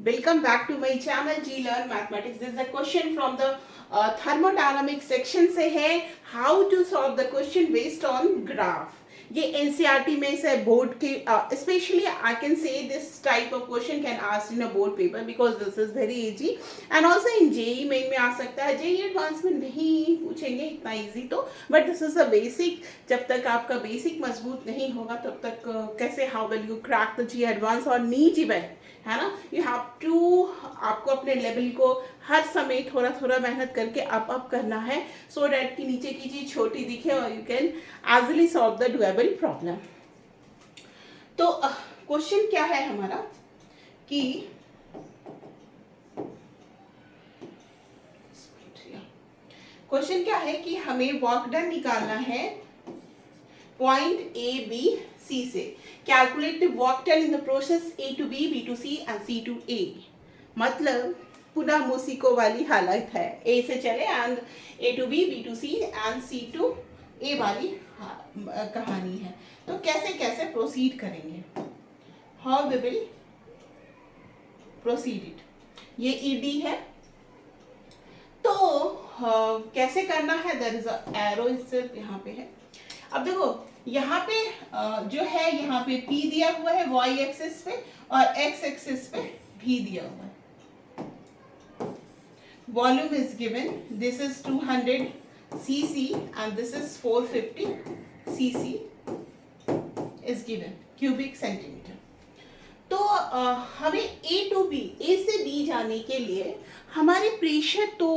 Welcome back to my channel G Learn Mathematics. This is a question from the thermodynamics section से है how to solve the question based on graph. ये NCERT में से board के especially I can say this type of question can ask in a board paper because this is very easy and also in JEE main में आ सकता है. JEE advance में नहीं पूछेंगे इतना easy तो, but this is a basic. जब तक आपका basic मजबूत नहीं होगा तब तक कैसे how will you crack the JEE advance और नीट इवन है ना. यू हैव टू आपको अपने लेवल को हर समय थोड़ा थोड़ा मेहनत करके अप करना है सो डैट कि नीचे की चीज छोटी दिखे और you can easily solve the doable problem. तो क्वेश्चन क्या है हमारा कि क्वेश्चन क्या है कि हमें वर्क डन निकालना है पॉइंट ए बी सी से. Calculate the work done in the process A to B B to C and C to A. मतलब पुनः मुसीको वाली हालत है. ए से चले and A to B to C and C to A वाली कहानी है. तो कैसे कैसे प्रोसीड करेंगे, how we will proceed it. ये ईडी है तो कैसे करना है. देयर इज अ एरो सिर्फ यहाँ पे है. अब देखो यहाँ पे जो है यहाँ पे P दिया हुआ है y एक्सिस पे और x एक्सिस पे V दिया हुआ है. Volume is given, this is 200 cc and this is 450 cc is given cubic centimetre. तो हमें A टू B, A से B जाने के लिए हमारे प्रेशर तो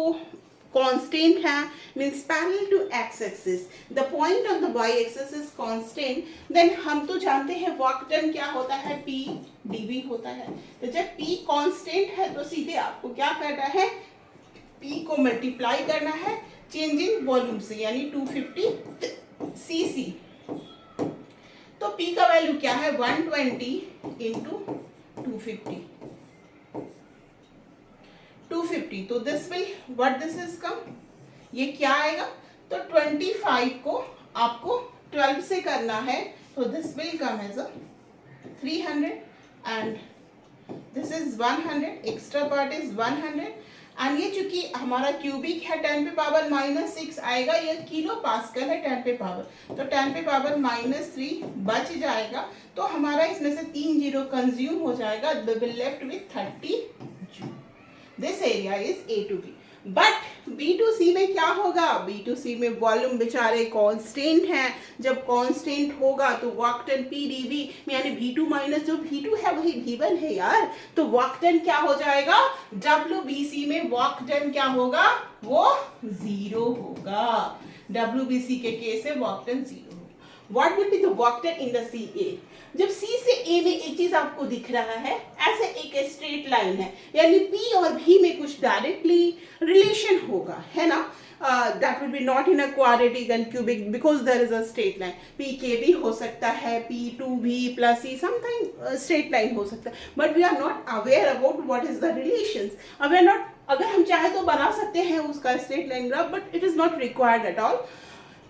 constant है, means parallel to x axis, the point on the y axis is constant. then हम तो जानते हैं वर्क डन क्या होता है, P dV होता है. तो जब P constant है तो सीधे आपको क्या करना है, P को मल्टीप्लाई करना है चेंज इन वॉल्यूम से, यानी 250 cc. तो P का वैल्यू क्या है 120 इंटू 250. तो this will what this is come, ये क्या आएगा. तो 25 को आपको 12 से करना है तो this will come as a 300 and this is 100. Extra part is 100 and ये चूंकि हमारा क्यूबिक है 10 पे पावर -6 आएगा. ये किलो पास्कल है 10 पे पावर, तो 10 पे पावर -3 बच जाएगा. तो हमारा इसमें से 3 जीरो कंज्यूम हो जाएगा. We will left with 30 joule. This area is A to B. But B to C में क्या होगा, बी टू सी में वॉल्यूम बेचारे कांस्टेंट हैं. जब कांस्टेंट होगा तो work done P D V यानी V2 माइनस जो V2 है वही V1 है यार. तो वर्क डन क्या हो जाएगा, WBC में वर्क डन क्या होगा, वो 0 होगा. WBC के केस में वर्क डन 0 होगा. What will be the work done in the CA. जब C से A में एक चीज आपको दिख रहा है, ऐसे एक स्ट्रेट लाइन है, यानी P और V में कुछ डायरेक्टली रिलेशन होगा, है ना. That will be not in a quadratic and cubic because there is a straight line. PK भी हो सकता है, P2V plus C something straight line हो सकता है. But we are not aware about what is the relations. We are not, अगर हम चाहे तो बना सकते हैं उसका straight line graph, but it is not required at all.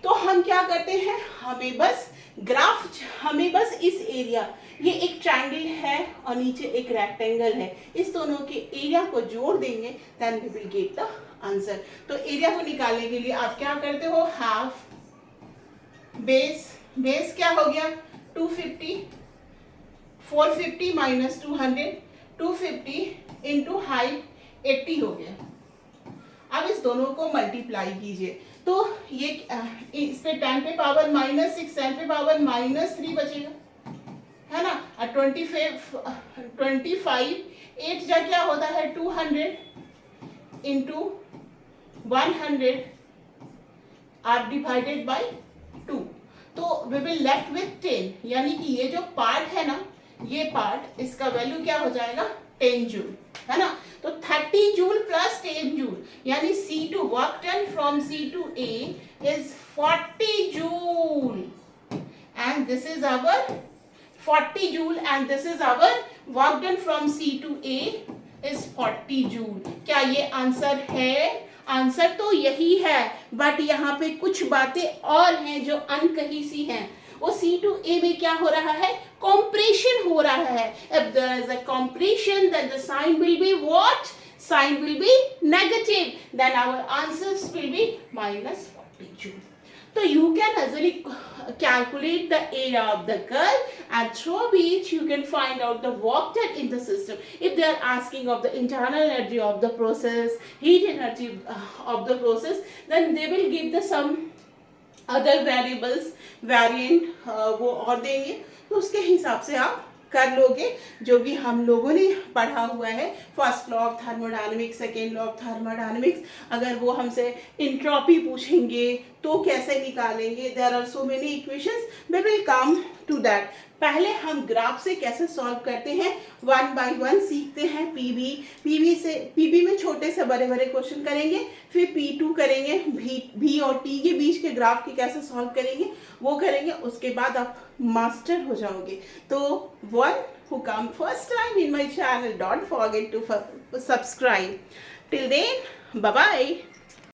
तो हम क्या करते हैं, हमें बस ग्राफ, हमें बस इस एरिया, ये एक ट्रायंगल है और नीचे एक रेक्टेंगल है, इस दोनों के एरिया को जोड़ देंगे then we will get the answer. तो एरिया को निकालने के लिए आप क्या करते हो, हाफ बेस. बेस क्या हो गया 250, 450 माइनस 200, 250 इंटू हाइट 80 हो गया. अब इस दोनों को मल्टीप्लाई कीजिए तो ये इस पे 10 पे पावर -6, 10 पे पावर -3 बचेगा, है ना. 25 8 जा क्या होता है 200 इंटू 100 आर डिवाइडेड बाई 2. तो वी विल लेफ्ट विथ 10, यानी कि ये जो पार्ट है ना, ये पार्ट, इसका वैल्यू क्या हो जाएगा 10 जूल, है ना. तो 30 जूल प्लस 10 जूल यानी C2 work done from C to A is 40 joule and this is our 40 joule and this is our work done from C to A is 40 joule. क्या ये answer है, answer तो यही है, but यहाँ पे कुछ बातें और हैं जो अनकही सी हैं. वो C2A में क्या हो रहा है, compression हो रहा है. If there is a compression, then the sign will be what? Sign will be negative. Then our answers will be minus 40 joule. So you can easily calculate the area of the curve, and through which you can find out the work done in the system. If they are asking of the internal energy of the process, heat energy of the process, then they will give the some other variables variant वो और देंगे, तो उसके हिसाब से आप कर लोगे जो भी हम लोगों ने पढ़ा हुआ है. First law of thermodynamics, second law of thermodynamics, अगर वो हमसे इंट्रोपी पूछेंगे तो कैसे निकालेंगे. There are so many equations, we will come to that. पहले हम ग्राफ से कैसे सॉल्व करते हैं, वन बाय वन सीखते हैं. पीबी में छोटे से बड़े बड़े क्वेश्चन करेंगे, फिर P2 करेंगे, भी और टी के बीच के ग्राफ की कैसे सॉल्व करेंगे वो करेंगे. उसके बाद आप मास्टर हो जाओगे. तो one who come first time in my channel, don't forget to subscribe. Till then, bye bye.